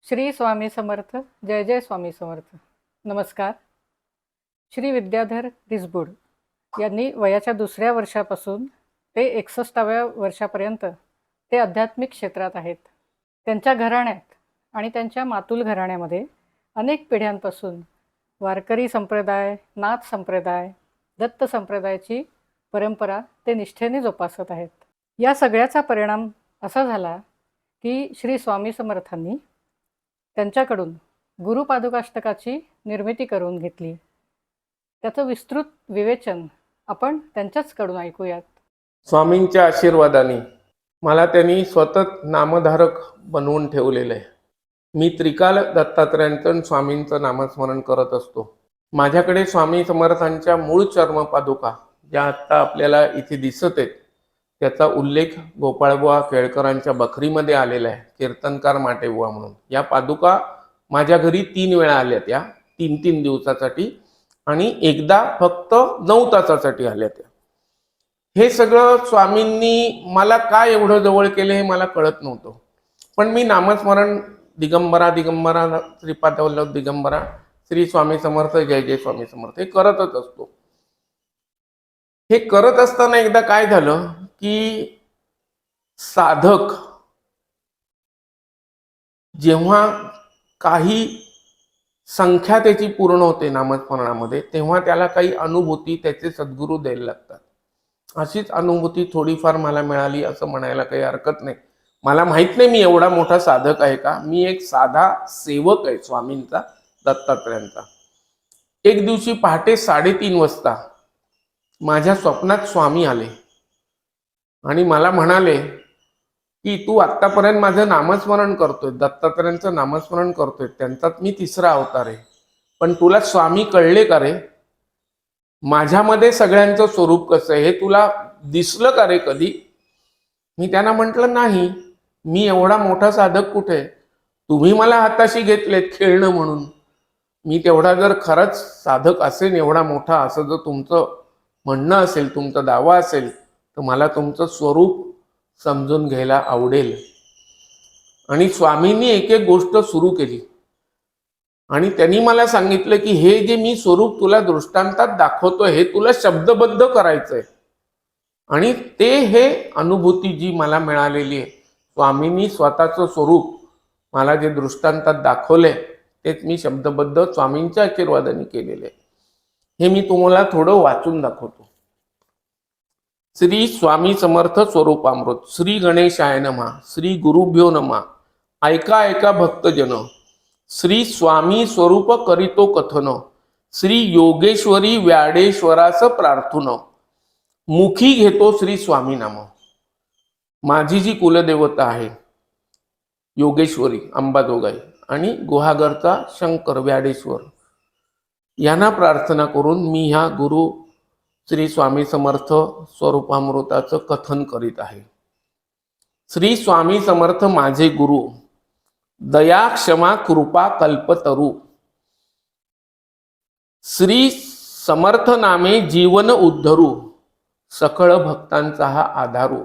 श्री स्वामी समर्थ. जय जय स्वामी समर्थ. नमस्कार. श्री विद्याधर रिसबूड यांनी वयाच्या 2ऱ्या वर्षापासून ते 61व्या वर्षापर्यंत ते आध्यात्मिक क्षेत्रात आहेत. त्यांच्या घराण्यात आणि त्यांच्या मातुल घराण्यामध्ये अनेक पिढ्यांपासून वारकरी संप्रदाय, नाथ संप्रदाय, दत्त संप्रदायाची परंपरा ते निष्ठेने जोपासत आहेत. या सगळ्याचा परिणाम असा झाला की श्री स्वामी समर्थांनी त्यांच्याकडून गुरुपादुकाष्टकाची निर्मिती करून घेतली. त्याचं विस्तृत विवेचन आपण त्यांच्याचकडून ऐकूयात. स्वामींच्या आशीर्वादाने मला त्यांनी स्वतः नामधारक बनवून ठेवलेलं आहे. मी त्रिकाल दत्तात्रयांचं स्वामींचं नामस्मरण करत असतो. माझ्याकडे स्वामी समर्थांच्या मूळ चर्मपादुका ज्या आत्ता आपल्याला इथे दिसत आहेत त्याचा उल्लेख गोपाळबुवा केळकरांच्या बखरीमध्ये आलेला आहे. कीर्तनकार माटेबुवा म्हणून या पादुका माझ्या घरी 3 वेळा आल्या, त्या 3 दिवसासाठी आणि एकदा फक्त 9 तासासाठी आल्या त्या. हे सगळं स्वामींनी मला काय एवढं जवळ केलं हे मला कळत नव्हतं. पण मी नामस्मरण दिगंबरा दिगंबरा श्रीपादवल्लभ दिगंबरा श्री स्वामी समर्थ जय जय स्वामी समर्थ हे करतच असतो. हे करत असताना एकदा काय झालं की साधक जेव्हा काही संख्या त्याची पूर्ण होते नामस्मरणामध्ये तेव्हा त्याला काही अनुभूती त्याचे सद्गुरू द्यायला लागतात. अशीच अनुभूती थोडीफार मला मिळाली असं म्हणायला काही हरकत नाही. मला माहित नाही मी एवढा मोठा साधक आहे का. मी एक साधा सेवक आहे स्वामींचा, दत्तात्रयांचा. एक दिवशी पहाटे 3:30 वाजता माझ्या स्वप्नात स्वामी आले आणि मला म्हणाले की तू आत्तापर्यंत माझं नामस्मरण करतोय, दत्तात्रयांचं नामस्मरण करतोय, त्यांचाच मी 3रा अवतार आहे, पण तुला स्वामी कळले का रे? माझ्यामध्ये सगळ्यांचं स्वरूप कसं आहे हे तुला दिसलं का रे कधी? मी त्यांना म्हटलं नाही, मी एवढा मोठा साधक कुठे, तुम्ही मला हाताशी घेतलेत खेळणं म्हणून. मी तेवढा जर खरंच साधक असेल एवढा मोठा असं जर तुमचं म्हणणं असेल, तुमचा दावा असेल, तर मला तुमचं स्वरूप समजून घ्यायला आवडेल. आणि स्वामींनी एक एक गोष्ट सुरू केली आणि त्यांनी मला सांगितलं की हे जे मी स्वरूप तुला दृष्टांतात दाखवतोय हे तुला शब्दबद्ध करायचंय. आणि ते हे अनुभूती जी मला मिळालेली आहे, स्वामींनी स्वतःचं स्वरूप मला जे दृष्टांतात दाखवलंय तेच मी शब्दबद्ध स्वामींच्या आशीर्वादाने केलेले. हे मी तुम्हाला थोडं वाचून दाखवतो. श्री स्वामी समर्थ स्वरूपामृत. श्री गणेशाय नमः. श्री गुरुभ्यो नमः. ऐका ऐका भक्तजन. श्री स्वामी स्वरूप करीतो कथन. श्री योगेश्वरी व्याडेश्वरास प्रार्थून. मुखी घेतो श्री स्वामी नाम. माझी जी कुलदेवता आहे योगेश्वरी अंबाजोगाई आणि गुहागरचा शंकर व्याडेश्वर यांना प्रार्थना करून मी ह्या गुरु श्री स्वामी समर्थ स्वरूपामृताचं कथन करीत आहे. श्री स्वामी समर्थ माझे गुरु, दया क्षमा कृपा कल्पतरू. श्री समर्थ नामे जीवन उद्धरू. सकळ भक्तांचा हा आधारू.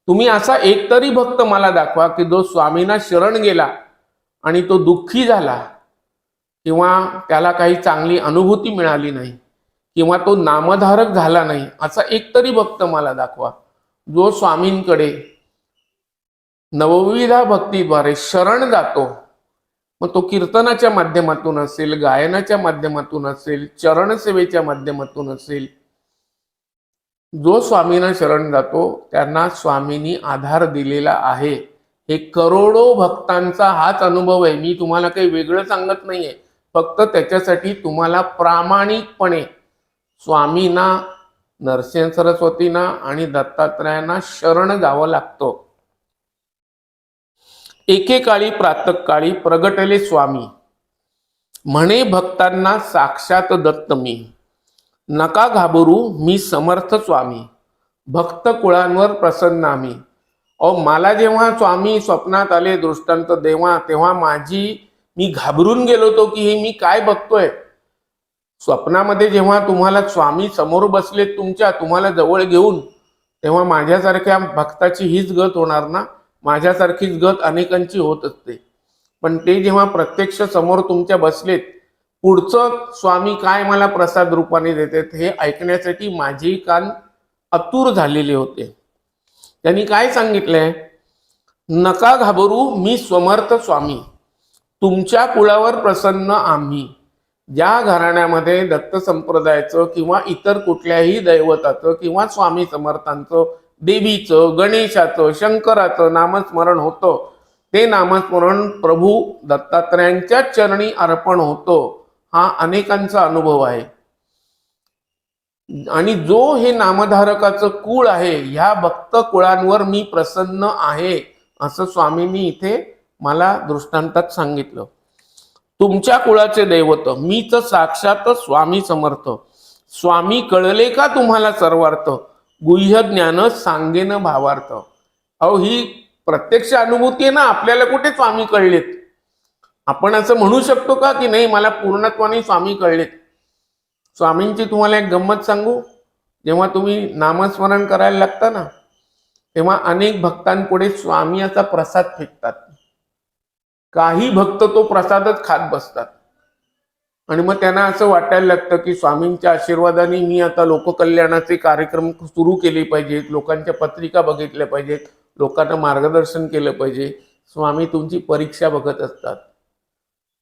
तुम्ही असा एकतरी भक्त मला दाखवा की जो स्वामींना शरण गेला आणि तो दुःखी झाला किंवा त्याला काही चांगली अनुभूती मिळाली नाही किंवा तो नामधारक झाला नाही, असा एकतरी भक्त मला दाखवा जो स्वामींकडे नवविधा भक्तीद्वारे शरण जातो. मग तो कीर्तनाच्या माध्यमातून असेल, गायनाच्या माध्यमातून असेल, चरणसेवेच्या माध्यमातून असेल. जो स्वामींना शरण जातो त्यांना स्वामींनी आधार दिलेला आहे. हे करोडो भक्तांचा हाच अनुभव आहे. मी तुम्हाला काही वेगळं सांगत नाहीये. फक्त त्याच्यासाठी तुम्हाला प्रामाणिकपणे स्वामींना, नरसिंह सरस्वतींना आणि दत्तात्रयांना शरण जावं लागतं. एकेकाळी प्रातःकाळी प्रगटले स्वामी, म्हणे भक्तांना साक्षात दत्त मी. नका घाबरू मी समर्थ स्वामी, भक्त कुळांवर प्रसन्न आम्ही. मला जेव्हा स्वामी स्वप्नात आले दृष्टांत देवा, तेव्हा मी घाबरून गेलो होतो की हे मी काय बघतोय. स्वप्नामध्ये जेव्हा तुम्हाला स्वामी समोर बसलेत तुम्हाला जवळ घेऊन, तेव्हा माझ्यासारख्या भक्ताची हीच गत होणार ना. माझ्यासारखीच गत अनेकांची होत असते. पण ते जेव्हा प्रत्यक्ष समोर तुमच्या बसलेत, पुढचं स्वामी काय मला प्रसाद रूपाने देतात हे ऐकण्यासाठी माझे कान आतुर झालेले होते. त्यांनी काय सांगितलंय, नका घाबरू, मी समर्थ स्वामी, तुमच्या कुळावर प्रसन्न आम्ही. ज्या घराण्यामध्ये दत्त संप्रदायाचं किंवा इतर कुठल्याही दैवताचं किंवा स्वामी समर्थांचं, देवीचं, गणेशाचं, शंकराचं नामस्मरण होतं, ते नामस्मरण प्रभू दत्तात्रयांच्या चरणी अर्पण होतं, हा अनेकांचा अनुभव आहे. आणि जो हे नामधारकाचं कुळ आहे, ह्या भक्त कुळांवर मी प्रसन्न आहे, असं स्वामींनी इथे मला दृष्टांतात सांगितलं. तुमच्या कुळाचे दैवत मीच साक्षात स्वामी समर्थ, स्वामी कळले का तुम्हाला सर्वार्थ, गुह्य ज्ञान सांगेन भावार्थ. अहो, ही प्रत्यक्ष अनुभूती आहे ना, आपल्याला कुठे स्वामी कळलेत? आपण असं म्हणू शकतो का की नाही मला पूर्णत्वाने स्वामी कळलेत? स्वामींची तुम्हाला एक गंमत सांगू. जेव्हा तुम्ही नामस्मरण करायला लागता ना, तेव्हा अनेक भक्तांपुढे स्वामी असा प्रसाद फेकतात. काही भक्त तो प्रसादच खात बसतात आणि मग त्यांना असं वाटायला लागतं की स्वामींच्या आशीर्वादाने मी आता लोककल्याणाचे कार्यक्रम सुरू केले पाहिजेत, लोकांच्या पत्रिका बघितल्या पाहिजेत, लोकांना मार्गदर्शन केलं पाहिजे. स्वामी तुमची परीक्षा बघत असतात.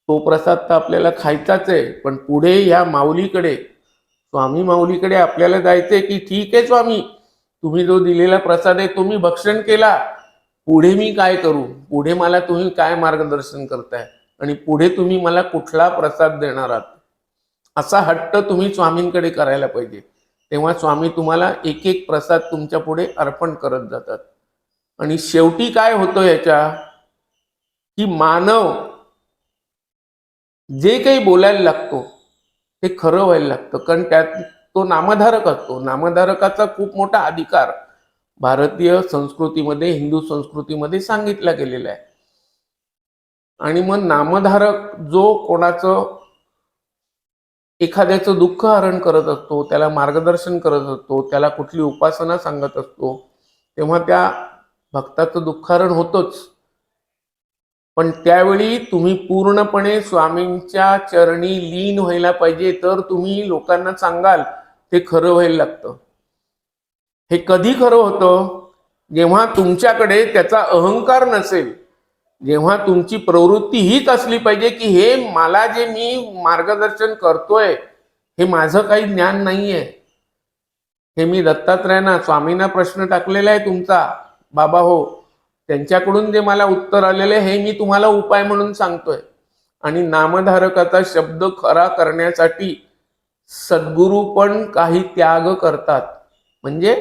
तो प्रसाद तर आपल्याला खायचाच आहे, पण पुढे या माऊलीकडे, स्वामी माऊलीकडे आपल्याला जायचंय की ठीक आहे स्वामी, तुम्ही जो दिलेला प्रसाद आहे तो मी भक्षण केला, पुढे मी काय करू, पुढे मला तुम्ही काय मार्गदर्शन करताय आणि पुढे तुम्ही मला कुठला प्रसाद देणार आहात, असा हट्ट तुम्ही स्वामींकडे करायला पाहिजे. तेव्हा स्वामी तुम्हाला एक एक प्रसाद तुमच्या पुढे अर्पण करत जातात. आणि शेवटी काय होतं याच्या, की मानव जे काही बोलायला लागतो ते खरं व्हायला लागतं, कारण त्यात तो नामधारक असतो. नामधारकाचा खूप मोठा अधिकार भारतीय संस्कृतीमध्ये, हिंदू संस्कृतीमध्ये सांगितला गेलेला आहे. आणि मग नामधारक जो कोणाचं एखाद्याचं दुःख हरण करत असतो, त्याला मार्गदर्शन करत असतो, त्याला कुठली उपासना सांगत असतो, तेव्हा त्या भक्ताचं दुःखहरण होतोच. पण त्यावेळी तुम्ही पूर्णपणे स्वामींच्या चरणी लीन व्हायला पाहिजे, तर तुम्ही लोकांना सांगाल ते खरं व्हायला लागतं. हे कधी खरं होतं, जेव्हा तुमच्याकडे त्याचा अहंकार नसेल, जेव्हा तुमची प्रवृत्ती हीच असली पाहिजे की हे मला जे मी मार्गदर्शन करतोय हे माझं काही ज्ञान नाहीये, हे मी दत्तात्रयांना, स्वामींना प्रश्न टाकलेला आहे तुमचा बाबा हो, त्यांच्याकडून जे मला उत्तर आलेले हे मी तुम्हाला उपाय म्हणून सांगतोय. आणि नामधारकाचा शब्द खरा करण्यासाठी सद्गुरू पण काही त्याग करतात, म्हणजे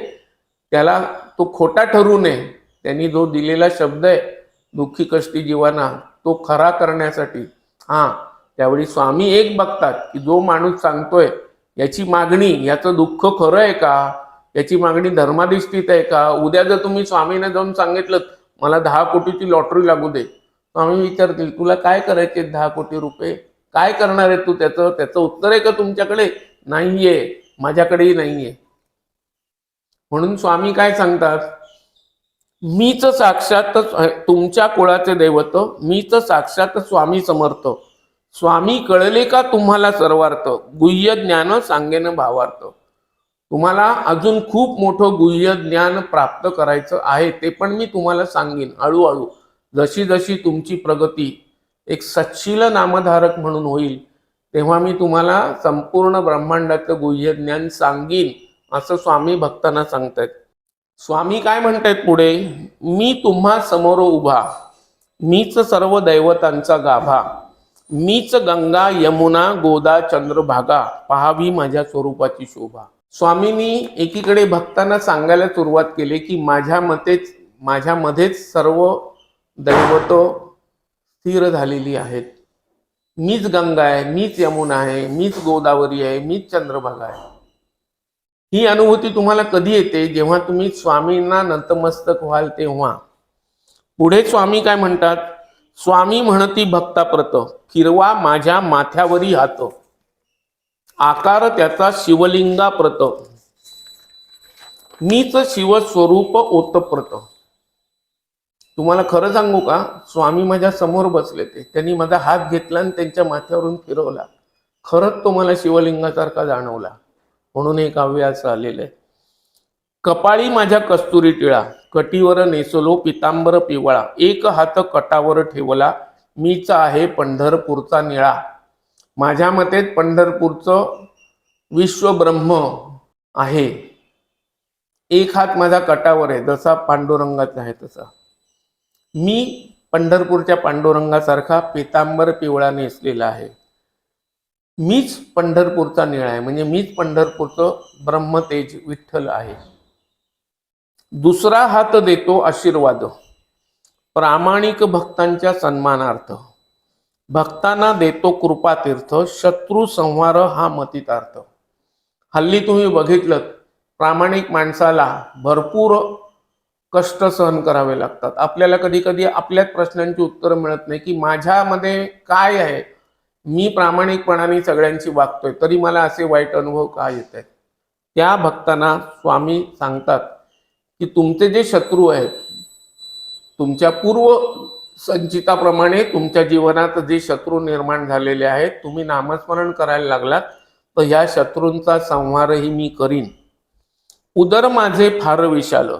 त्याला तो खोटा ठरू नये. त्यांनी जो दिलेला शब्द आहे दुःखी कष्टी जीवांना, तो खरा करण्यासाठी त्यावेळी स्वामी एक बघतात की जो माणूस सांगतोय याची मागणी, याचं दुःख खरं आहे का, याची मागणी धर्माधिष्ठित आहे का. उद्या जर तुम्ही स्वामींना जाऊन सांगितलं मला 10 कोटीची लॉटरी लागू दे, स्वामी विचारतील तुला काय करायचे 10 कोटी रुपये, काय करणार आहे तू, त्याचं उत्तर आहे का तुमच्याकडे? नाहीये, माझ्याकडेही नाहीये. म्हणून स्वामी काय सांगतात, मीच साक्षात तुमच्या कुळाचे दैवत, मीच साक्षात स्वामी समर्थ, स्वामी कळले का तुम्हाला सर्वार्थ, गुह्य ज्ञान सांगेन भावार्थ. तुम्हाला अजून खूप मोठं गुह्य ज्ञान प्राप्त करायचं आहे, ते पण मी तुम्हाला सांगेन हळूहळू. जशी जशी तुमची प्रगती एक सच्शील नामधारक म्हणून होईल, तेव्हा मी तुम्हाला संपूर्ण ब्रह्मांडाचं गुह्य ज्ञान सांगीन, असं स्वामी भक्तांना सांगतायत. स्वामी काय म्हणतायत पुढे, मी तुम्हा समोर उभा, मीच सर्व दैवतांचा गाभा, मीच गंगा यमुना गोदा चंद्रभागा, पहावी माझ्या स्वरूपाची शोभा. स्वामींनी एकीकडे भक्तांना सांगायला सुरुवात केली की माझ्यामध्येच सर्व दैवत स्थिर झालेली आहेत. मीच गंगा आहे, मीच यमुना आहे, मीच गोदावरी आहे, मीच चंद्रभागा आहे. ही अनुभूती तुम्हाला कधी येते, जेव्हा तुम्ही स्वामींना नतमस्तक व्हाल तेव्हा. पुढे स्वामी काय म्हणतात, स्वामी म्हणती भक्ताप्रत, फिरवा माझ्या माथ्यावरी हात, आकार त्याचा शिवलिंगाप्रत, मीच शिवस्वरूप ओतप्रत. तुम्हाला खरं सांगू का, स्वामी माझ्या समोर बसले ते, त्यांनी माझा हात घेतला आणि त्यांच्या माथ्यावरून फिरवला. खरंच तो मला शिवलिंगासारखा जाणवला. म्हणून हे काव्य असं आलेलं आहे. कपाळी माझ्या कस्तुरी टिळा, कटीवर नेसलो पितांबर पिवळा, एक हात कटावर ठेवला, मीच आहे पंढरपूरचा निळा. माझ्या मते पंढरपूरचं विश्व ब्रह्म आहे. एक हात माझा कटावर आहे, जसा पांडुरंगाचा आहे तसा. मी पंढरपूरच्या पांडुरंगासारखा पितांबर पिवळा नेसलेला आहे. मीच पंढरपूरचा निळा आहे, म्हणजे मीच पंढरपूरचं ब्रह्मतेज विठ्ठल आहे. दुसरा हात देतो आशीर्वाद, प्रामाणिक भक्तांच्या सन्मानार्थ. भक्तांना देतो कृपातीर्थ, शत्रू संहार हा मतितार्थ. हल्ली तुम्ही बघितलं, प्रामाणिक माणसाला भरपूर कष्ट सहन करावे लागतात. आपल्याला कधी कधी आपल्याच प्रश्नांची उत्तर मिळत नाही की माझ्यामध्ये काय आहे, मी प्रामाणिकपणाने सगळ्यांशी वागतोय तरी मला असे वाईट अनुभव का येत आहेत. त्या भक्तांना स्वामी सांगतात की तुमचे जे शत्रू आहेत, तुमच्या पूर्व संचिताप्रमाणे तुमच्या जीवनात जे शत्रू निर्माण झालेले आहेत, तुम्ही नामस्मरण करायला लागलात तर ह्या शत्रूंचा संहारही मी करीन. उदर माझे फार विशाल,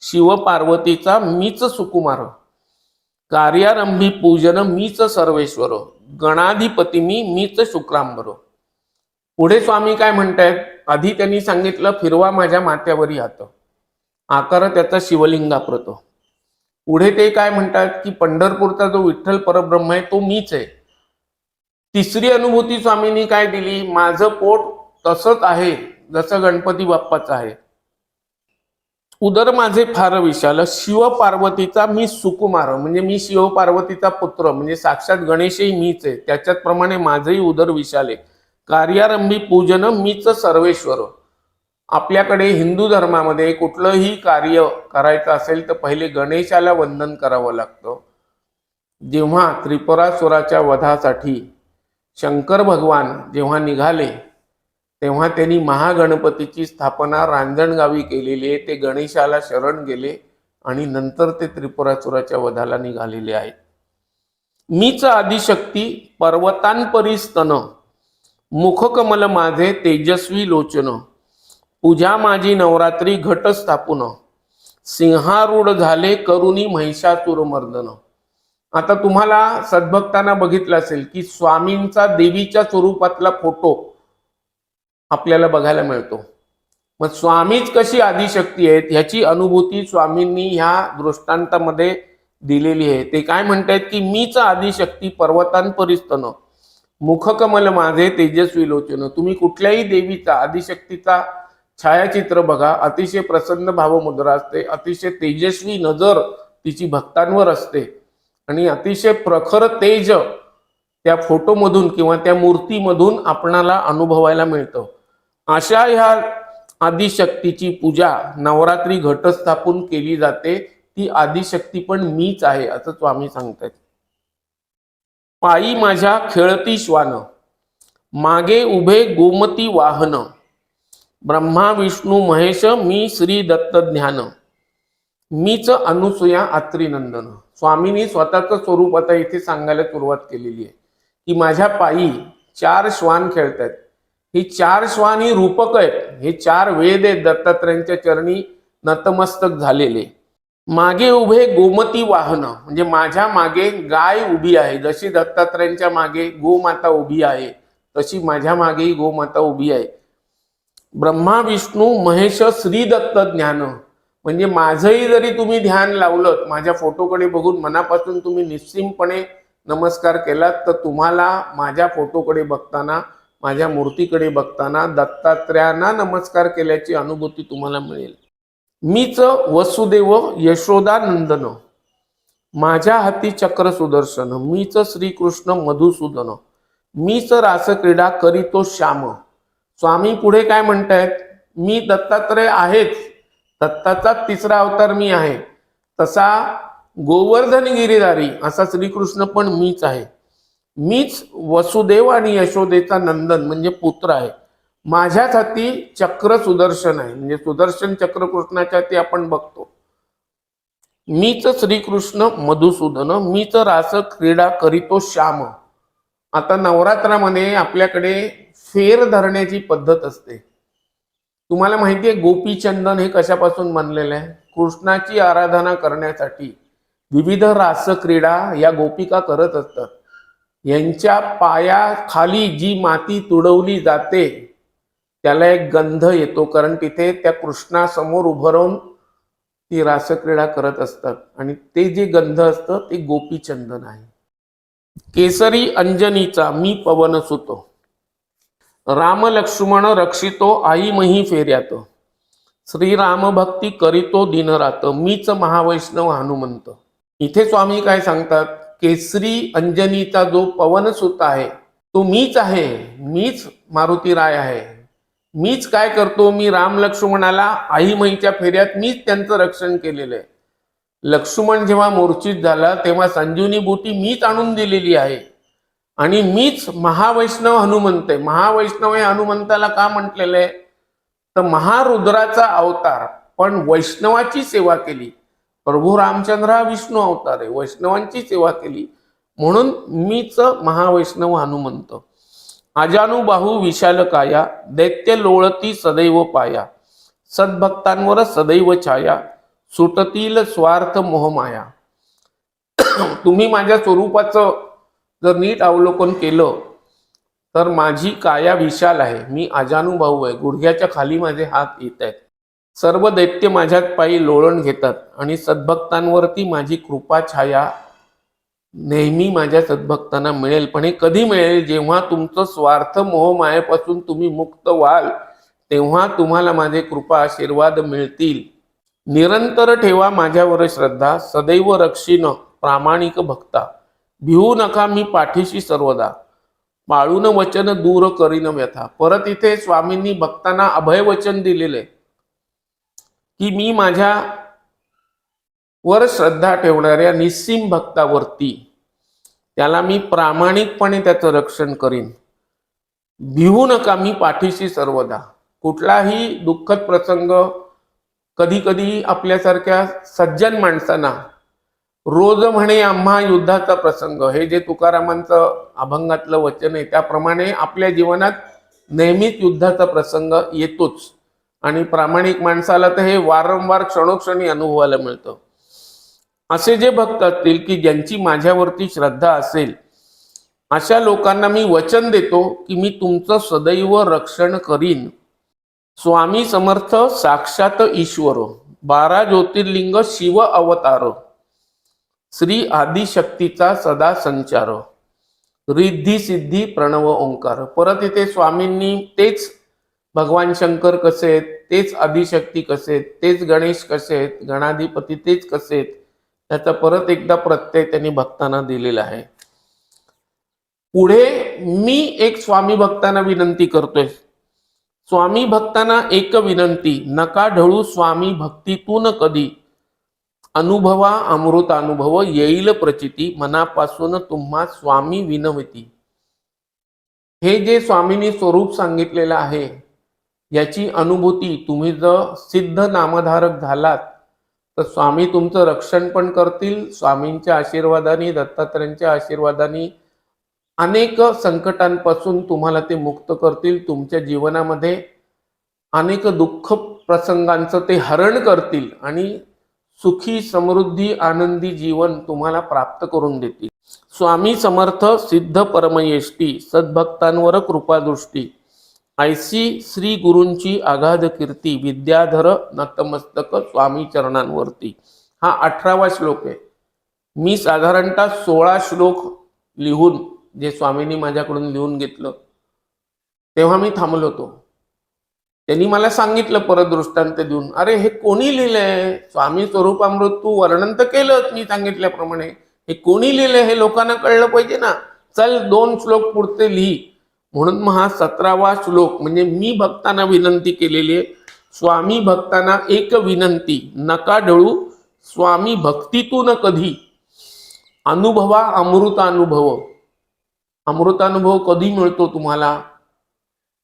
शिव पार्वतीचा मीच सुकुमार. कार्यारंभी पूजन मीच सर्वेश्वर, गणाधिपती मीच शुक्रांबर. पुढे स्वामी काय म्हणतायत, आधी त्यांनी सांगितलं फिरवा माझ्या माथ्यावरी हात, आकार त्याचा शिवलिंगाप्रत. पुढे ते काय म्हणतात की पंढरपूरचा जो विठ्ठल परब्रह्म आहे तो मीच आहे. तिसरी अनुभूती स्वामींनी काय दिली, माझं पोट तसंच आहे जसं गणपती बाप्पाचं आहे. उदर माझे फार विशाल, शिव पार्वतीचा मी सुकुमार, म्हणजे मी शिव पार्वतीचा पुत्र, म्हणजे साक्षात गणेशही मीच आहे, त्याच्याप्रमाणे माझंही उदर विशाल आहे. कार्यारंभी पूजन मीच सर्वेश्वर. आपल्याकडे हिंदू धर्मामध्ये कुठलंही कार्य करायचं असेल तर पहिले गणेशाला वंदन करावं लागतं. जेव्हा त्रिपुरासुराच्या वधासाठी शंकर भगवान जेव्हा निघाले तेव्हा त्यांनी महागणपतीची स्थापना रांजणगावी केलेली आहे. ते गणेशाला शरण गेले आणि नंतर ते त्रिपुरासुराच्या वधाला निघालेले आहेत. मीच आदिशक्ती पर्वतांपरी स्तन, मुखकमल माझे तेजस्वी लोचन. पूजा माझी नवरात्री घट स्थापून, सिंहारूढ झाले करुणी महिषासुर मर्दन. आता तुम्हाला सद्भक्तांना बघितलं असेल की स्वामींचा देवीच्या स्वरूपातला फोटो आपल्याला बघायला मिळतो. मग स्वामीच कशी आदिशक्ती आहेत ह्याची अनुभूती स्वामींनी ह्या दृष्टांतामध्ये दिलेली आहे. ते काय म्हणतात की मीच आदिशक्ती पर्वतांपरी स्तन, मुखकमल माझे तेजस्वी लोचन. तुम्ही कुठल्याही देवीचा आदिशक्तीचा छायाचित्र बघा, अतिशय प्रसन्न भावमुद्रा असते, अतिशय तेजस्वी नजर तिची भक्तांवर असते आणि अतिशय प्रखर तेज त्या फोटोमधून किंवा त्या मूर्तीमधून आपणाला अनुभवायला मिळतं. अशा ह्या आदिशक्तीची पूजा नवरात्री घट स्थापून केली जाते. ती आदिशक्ती पण मीच आहे असं स्वामी सांगतात. पायी माझ्या खेळती श्वान, मागे उभे गोमती वाहन. ब्रह्मा विष्णू महेश मी श्री दत्त ज्ञान, मीच अनुसूया आत्री नंदन. स्वामींनी स्वतःचं स्वरूप आता इथे सांगायला सुरुवात केलेली आहे की माझ्या पायी 4 श्वान खेळतात. ही 4 श्वान ही रूपक आहेत, हे 4 वेद आहेत दत्तात्रयांच्या चरणी नतमस्तक झालेले. मागे उभे गोमती वाहन, म्हणजे माझ्या मागे गाय उभी आहे. जशी दत्तात्रयांच्या मागे गोमाता उभी आहे तशी माझ्या मागेही गोमाता उभी आहे. ब्रह्मा विष्णू महेश श्री दत्त ज्ञान, म्हणजे माझंही जरी तुम्ही ध्यान लावलं, माझ्या फोटोकडे बघून मनापासून तुम्ही निश्चिंतपणे नमस्कार केलात तर तुम्हाला माझ्या फोटोकडे बघताना, माझ्या मूर्तीकडे बघताना दत्तात्रयांना नमस्कार केल्याची अनुभूती तुम्हाला मिळेल. मीच वसुदेव यशोदा नंदन, माझ्या हाती चक्र सुदर्शन. मीच श्रीकृष्ण मधुसूदन, मीच रासक्रीडा करीतो श्याम. स्वामी पुढे काय म्हणतायत, मी दत्तात्रय आहेच, दत्ताचा 3रा अवतार मी आहे. तसा गोवर्धन गिरीधारी असा श्रीकृष्ण पण मीच आहे. मीच वसुदेव आणि यशोदेचा नंदन म्हणजे पुत्र आहे. माझ्याच हाती चक्र सुदर्शन आहे, म्हणजे सुदर्शन चक्र कृष्णाच्या हाती आपण बघतो. मीच श्रीकृष्ण मधुसूदन, मीच रास क्रीडा करीतो श्याम. आता नवरात्रामध्ये आपल्याकडे फेर धरण्याची पद्धत असते. तुम्हाला माहिती आहे गोपीचंदन हे कशापासून बनलेलं आहे? कृष्णाची आराधना करण्यासाठी विविध रासक्रीडा या गोपिका करत असतात. यांच्या पायाखाली जी माती तुडवली जाते त्याला एक गंध येतो, कारण तिथे त्या कृष्णासमोर उभं राहून ती रासक्रीडा करत असतात आणि ते जे गंध असतं ते गोपीचंदन आहे. केसरी अंजनीचा मी पवन सुतो, राम लक्ष्मण रक्षितो आई मही फेऱ्यात, श्रीराम भक्ती करीतो दिनरात, मीच महावैष्णव हनुमंत. इथे स्वामी काय सांगतात? केसरी अंजनीचा जो पवन सुत आहे तो मीच आहे, मीच मारुती राय आहे. मीच काय करतो? मी राम लक्ष्मणाला आई मईच्या फेऱ्यात मीच त्यांचं रक्षण केलेलं आहे. लक्ष्मण जेव्हा मूर्छित झाला तेव्हा संजीवनी बूटी मीच आणून दिलेली आहे आणि मीच महावैष्णव हनुमंत आहे. महावैष्णव हे हनुमंताला का म्हटलेलं आहे? तर महारुद्राचा अवतार पण वैष्णवाची सेवा केली. प्रभू रामचंद्र हा विष्णू अवतार आहे, वैष्णवांची सेवा केली म्हणून मीच महावैष्णव हनुमंत. अजानुबाहू विशाल काया, दैत्य लोळती सदैव पाया, सद्भक्तांवर सदैव छाया, सुटतील स्वार्थ मोहमाया. तुम्ही माझ्या स्वरूपाचं जर नीट अवलोकन केलं तर माझी काया विशाल आहे, मी अजानुबाहू आहे, गुडघ्याच्या खाली माझे हात येत आहेत. सर्व दैत्य माझ्यात पायी लोळण घेतात आणि सद्भक्तांवरती माझी कृपा छाया नेहमी माझ्या सद्भक्तांना मिळेल. पण हे कधी मिळेल? जेव्हा तुमचं स्वार्थ मोहमायेपासून तुम्ही मुक्त व्हाल तेव्हा तुम्हाला माझे कृपा आशीर्वाद मिळतील. निरंतर ठेवा माझ्यावर श्रद्धा, सदैव रक्षीन प्रामाणिक भक्ता, भिवू नका मी पाठीशी सर्वदा, पाळून वचन दूर करीन व्यथा. परत इथे स्वामींनी भक्तांना अभय वचन दिलेले की मी माझ्या वर श्रद्धा ठेवणाऱ्या निस्सीम भक्तावरती त्याला मी प्रामाणिकपणे त्याचं रक्षण करीन. भिवू नका मी पाठीशी सर्वदा. कुठलाही दुःखद प्रसंग कधी कधी आपल्यासारख्या सज्जन माणसांना, रोज म्हणे आम्हा युद्धाचा प्रसंग, हे जे तुकारामांचं अभंगातलं वचन आहे त्याप्रमाणे आपल्या जीवनात नेहमीच युद्धाचा प्रसंग येतोच आणि प्रामाणिक माणसाला तर हे वारंवार क्षणोक्षणी अनुभवायला मिळतं. असे जे भक्त असतील की ज्यांची माझ्यावरती श्रद्धा असेल अशा लोकांना मी वचन देतो की मी तुमचं सदैव रक्षण करीन. स्वामी समर्थ साक्षात ईश्वर, 12 ज्योतिर्लिंग शिव अवतार, श्री आदिशक्तीचा सदा संचार, रिद्धी सिद्धी प्रणव ओंकार. परत इथे स्वामींनी तेच भगवान शंकर कसे आहेत, तेच आदिशक्ती कसे आहेत, तेच गणेश कसे आहेत, गणाधिपती तेच कसे आहेत, त्याचा परत एकदा प्रत्यय त्यांनी भक्तांना दिलेला आहे. पुढे मी एक स्वामी भक्तांना विनंती करतोय. स्वामी भक्तांना एक विनंती, नका ढळू स्वामी भक्तीतून कधी, अनुभवा अमृत अनुभव येईल प्रचिती, मनापासून तुम्हा स्वामी विनवती. हे जे स्वामींनी स्वरूप सांगितलेलं आहे याची अनुभूती तुम्ही जर सिद्ध नामधारक झालात तर स्वामी तुमचं रक्षण पण करतील. स्वामींच्या आशीर्वादाने, दत्तात्रयांच्या आशीर्वादाने अनेक संकटांपासून तुम्हाला ते मुक्त करतील. तुमच्या जीवनामध्ये अनेक दुःख प्रसंगांचं ते हरण करतील आणि सुखी समृद्धी आनंदी जीवन तुम्हाला प्राप्त करून देतील. स्वामी समर्थ सिद्ध परमयेष्टी, सद्भक्तांवर कृपादृष्टी, ऐसी श्री गुरूंची आगाध कीर्ती, विद्याधर नतमस्तक स्वामी चरणांवरती. हा 18वा श्लोक आहे. मी साधारणतः 16 श्लोक लिहून, जे स्वामींनी माझ्याकडून लिहून घेतलं तेव्हा मी थांबलो होतो. त्यांनी मला सांगितलं परत दृष्टांत देऊन, अरे हे कोणी लिहिलंय? स्वामी स्वरूपामृत तू वर्णन तर केलं मी सांगितल्याप्रमाणे, हे कोणी लिहिलंय हे लोकांना कळलं पाहिजे ना. चल 2 श्लोक पुढचे लिही. म्हणून मग हा 17वा श्लोक म्हणजे मी भक्तांना विनंती केलेली आहे. स्वामी भक्तांना एक विनंती, नका ढळू स्वामी भक्तीतून कधी, अनुभवा अमृतानुभव. अमृतानुभव कधी मिळतो तुम्हाला?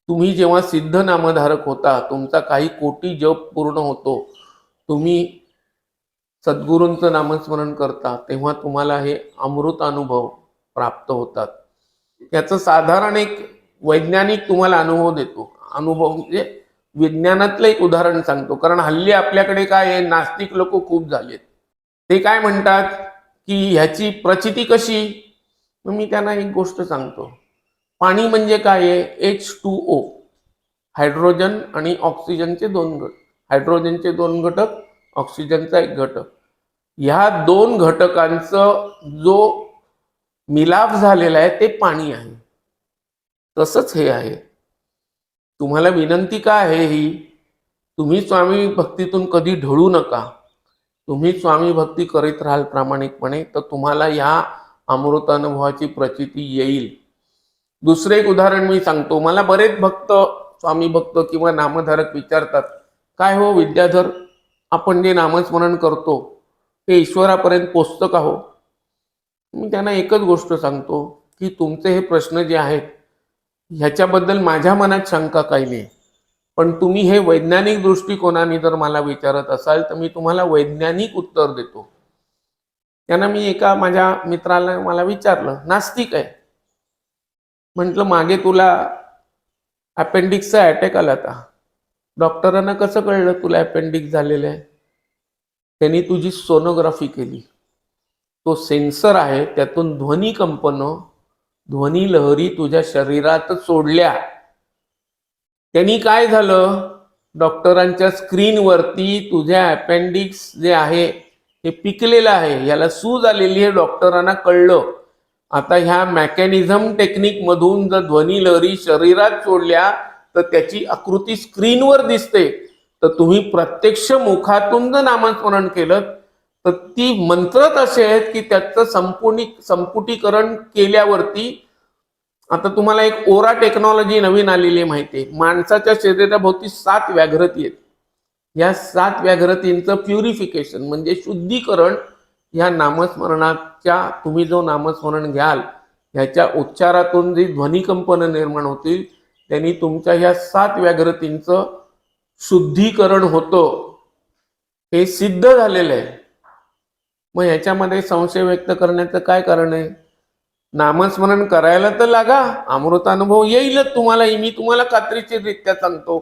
तुम्ही जेव्हा सिद्ध नामधारक होता, तुमचा काही कोटी जप पूर्ण होतो, तुम्ही सद्गुरूंचं नामस्मरण करता तेव्हा तुम्हाला हे अमृत अनुभव प्राप्त होतात. याचं साधारण एक वैज्ञानिक तुम्हाला अनुभव देतो. अनुभव म्हणजे विज्ञानातलं एक उदाहरण सांगतो, कारण हल्ली आपल्याकडे काय आहे, नास्तिक लोक खूप झालेत. ते काय म्हणतात की ह्याची प्रचिती कशी. मग मी त्यांना एक गोष्ट सांगतो. पाणी म्हणजे काय आहे, H2O, हायड्रोजन आणि ऑक्सिजनचे दोन घटक. हायड्रोजनचे दोन घटक, ऑक्सिजनचा एक घटक. ह्या दोन घटकांचं जो मिलाप झालेला आहे ते पाणी आहे. तसंच हे आहे. तुम्हाला विनंती काय आहे ही, तुम्ही स्वामी भक्तीतून कधी ढळू नका. तुम्ही स्वामी भक्ती करीत राहाल प्रामाणिकपणे तर तुम्हाला ह्या अमृत अनुभवाची प्रचिती येईल. दुसरे एक उदाहरण मी सांगतो. मला बरेच भक्त, स्वामी भक्त किंवा नामधारक विचारतात, काय हो विद्याधर, आपण जे नामस्मरण करतो ते ईश्वरापर्यंत पोचतं का हो. मी त्यांना एकच गोष्ट सांगतो की तुमचे हे प्रश्न जे आहेत ह्याच्याबद्दल माझ्या मनात शंका काही नाही, पण तुम्ही हे वैज्ञानिक दृष्टिकोनाने जर मला विचारत असाल तर मी तुम्हाला वैज्ञानिक उत्तर देतो. त्यांना मी एका माझ्या मित्राला मला विचारलं, नास्तिक आहे, म्हटलं मागे तुला अपेंडिक्सचा अटॅक आला होता, डॉक्टरांना कसं कळलं तुला अपेंडिक्स झालेलं आहे. त्यांनी तुझी सोनोग्राफी केली. तो सेन्सर आहे, त्यातून ध्वनी कंपनं, ध्वनी लहरी तुझ्या शरीरात सोडल्या. त्यांनी काय झालं, डॉक्टरांच्या स्क्रीनवरती तुझ्या अपेंडिक्स जे आहे हे पिकलेलं आहे, याला सूज आलेली आहे, डॉक्टरांना कळलं. आता ह्या मेकॅनिझम टेक्निक मधून जर ध्वनी लहरी शरीरात सोडल्या तर त्याची आकृती स्क्रीनवर दिसते. तर तुम्ही प्रत्यक्ष मुखातून जर नामस्मरण केलं तर ती मंत्रच असे आहेत की त्याचं संपुटीकरण केल्यावरती. आता तुम्हाला एक ओरा टेक्नॉलॉजी नवीन आलेली माहिती आहे. माणसाच्या शरीराभोवती 7 व्याघ्रती आहेत. या 7 व्याघ्रतींचं प्युरिफिकेशन म्हणजे शुद्धीकरण या नामस्मरणाच्या, तुम्ही जो नामस्मरण घ्याल ह्याच्या उच्चारातून जी ध्वनिकंपन निर्माण होतील त्यांनी तुमच्या ह्या 7 व्याघ्रतींचं शुद्धीकरण होतं. हे सिद्ध झालेलं आहे. मग ह्याच्यामध्ये संशय व्यक्त करण्याचं काय कारण आहे. नामस्मरण करायला तर लागा, अमृत अनुभव येईलच तुम्हाला. मी तुम्हाला खात्रीशीररित्या सांगतो.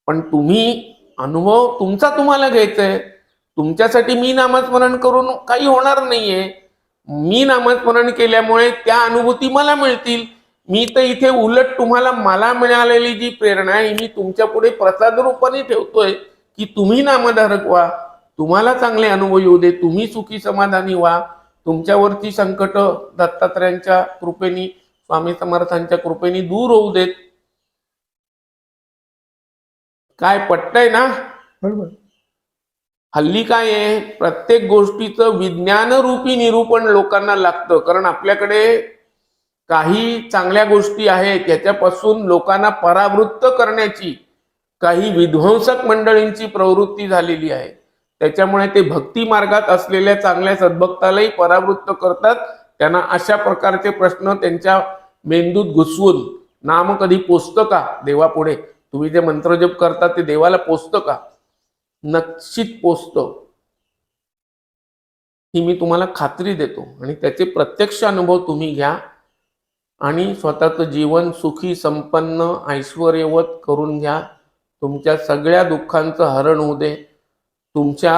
पण तुम्ही अनुभव तुमचा तुम्हाला घ्यायचा आहे. तुमच्यासाठी मी नामस्मरण करून काही होणार नाहीये. मी नामस्मरण केल्यामुळे त्या अनुभूती मला मिळतील. मी तर इथे उलट तुम्हाला मला मिळालेली जी प्रेरणा आहे मी तुमच्या पुढे प्रसाद रूपाने ठेवतोय की तुम्ही नामधारक व्हा, तुम्हाला चांगले अनुभव येऊ दे, तुम्ही सुखी समाधानी व्हा, तुमच्यावरची संकट दत्तात्रयांच्या कृपेने, स्वामी समर्थांच्या कृपेने दूर होऊ देत. काय पटतंय ना. बरोबर. हल्ली काय आहे, प्रत्येक गोष्टीचं विज्ञानरूपी निरूपण लोकांना लागतं. कारण आपल्याकडे काही चांगल्या गोष्टी आहेत त्याच्यापासून लोकांना परावृत्त करण्याची काही विध्वंसक मंडळींची प्रवृत्ती झालेली आहे. त्याच्यामुळे ते भक्ती मार्गात असलेल्या चांगल्या सद्भक्तालाही परावृत्त करतात. त्यांना अशा प्रकारचे प्रश्न त्यांच्या मेंदूत घुसवून, नाम कधी पोचतं का देवापुढे, तुम्ही जे मंत्रजप करता ते देवाला पोचतं का. नक्कीच पोचतं, ही मी तुम्हाला खात्री देतो. आणि त्याचे प्रत्यक्ष अनुभव तुम्ही घ्या आणि स्वतःचं जीवन सुखी संपन्न ऐश्वर्यवत करून घ्या. तुमच्या सगळ्या दुःखांचं हरण होऊ दे. तुमच्या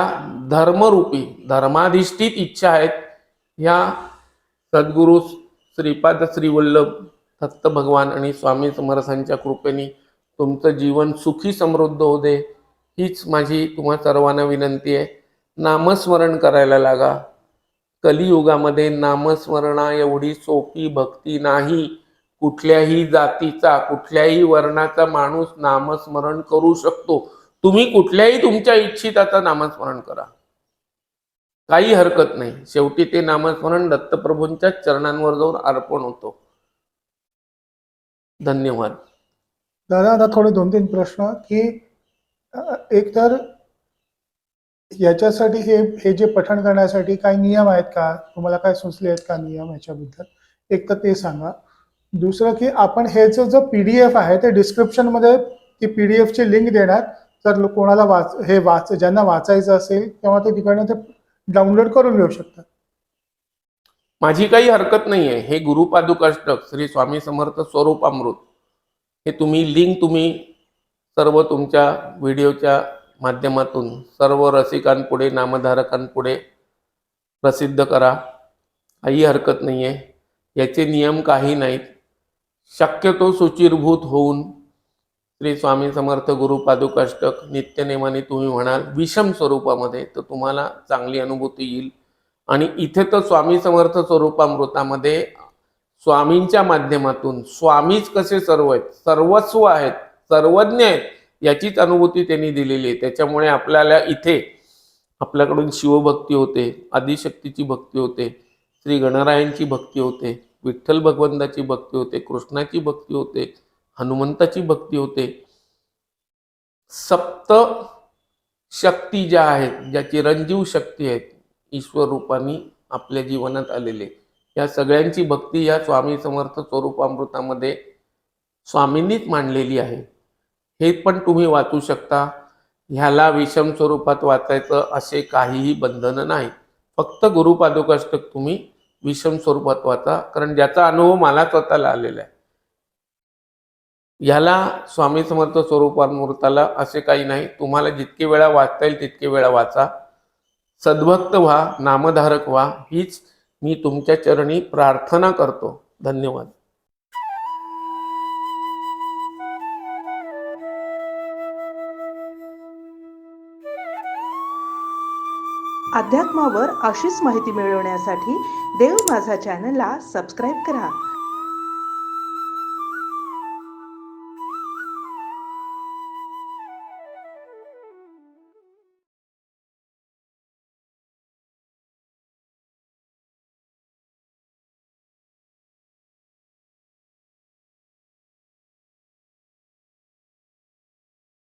धर्मरूपी धर्माधिष्ठित इच्छा आहेत ह्या सद्गुरु श्रीपाद श्रीवल्लभ दत्त भगवान आणि स्वामी समर्थांच्या कृपेने तुमचं जीवन सुखी समृद्ध होऊ दे. हीच माझी तुम्हा सर्वांना विनंती आहे. नामस्मरण करायला लागा. कलियुगामध्ये नामस्मरणा एवढी सोपी भक्ती नाही. कुठल्याही जातीचा, कुठल्याही वर्णाचा माणूस नामस्मरण करू शकतो. तुम्ही कुठल्याही तुमच्या इच्छिताचा नामस्मरण करा, काही हरकत नाही. शेवटी ते नामस्मरण दत्तप्रभूंच्या चरणांवर जाऊन अर्पण होतो. धन्यवाद. दादा आता थोडे 2-3 प्रश्न की एक तर याच्यासाठी हे जे पठण करण्यासाठी काही नियम आहेत का, तुम्हाला काय सुचले आहेत का नियम याच्याबद्दल, एक तर ते सांगा. दुसरं की आपण हे जो PDF आहे ते डिस्क्रिप्शन मध्ये ती PDF ची लिंक देणार, जर कोणाला ज्यांना वाचायचं असेल तेव्हा ते तिकडनं ते डाउनलोड करून घेऊ शकतात. माझी काही हरकत नाही आहे. हे गुरुपादुकाष्टक श्री स्वामी समर्थ स्वरूपामृत हे लिंक तुम्ही सर्व तुमच्या व्हिडिओच्या माध्यमातून सर्व रसिकांपुढे, नामधारकांपुढे प्रसिद्ध करा. काही हरकत नाही आहे. याचे नियम काही नाहीत. शक्यतो शुचिर्भूत होऊन श्री स्वामी समर्थ गुरुपादुकाष्टक नित्यनेमाने तुम्ही म्हणाल विषम स्वरूपामध्ये, तर तुम्हाला चांगली अनुभूती येईल. आणि इथे तर स्वामी समर्थ स्वरूपामृतामध्ये स्वामींच्या माध्यमातून स्वामीच कसे सर्व आहेत, सर्वस्व आहेत, सर्वज्ञ आहेत, याचीच अनुभूती त्यांनी दिलेली आहे. त्याच्यामुळे आपल्याला इथे आपल्याकडून शिवभक्ती होते, आदिशक्तीची भक्ती होते, श्री गणरायांची भक्ती होते, विठ्ठल भगवंताची भक्ती होते, कृष्णाची भक्ती होते, हनुमंताची भक्ती होते. सप्त शक्ती ज्या आहेत, ज्या चिरंजीव शक्ती आहेत, ईश्वर रूपाने आपल्या जीवनात आलेले, या सगळ्यांची भक्ती या स्वामी समर्थ स्वरूपामृतामध्ये स्वामींनीच मांडलेली आहे. हे पण तुम्ही वाचू शकता. ह्याला विषम स्वरूपात वाचायचं असे काहीही बंधन नाही. फक्त गुरुपादुकाष्टक तुम्ही विषम स्वरूपात वाचा, कारण ज्याचा अनुभव मला स्वतःला आलेला आहे. ह्याला स्वामी समर्थ स्वरूपामृताला असे काही नाही. तुम्हाला जितके वेळा वाचता येईल तितके वेळा वाचा. सद्भक्त व्हा, नामधारक व्हा, हीच मी तुमच्या चरणी प्रार्थना करतो. धन्यवाद. अध्यात्मावर अशीच माहिती मिळवण्यासाठी देव माझा चॅनलला सबस्क्राईब करा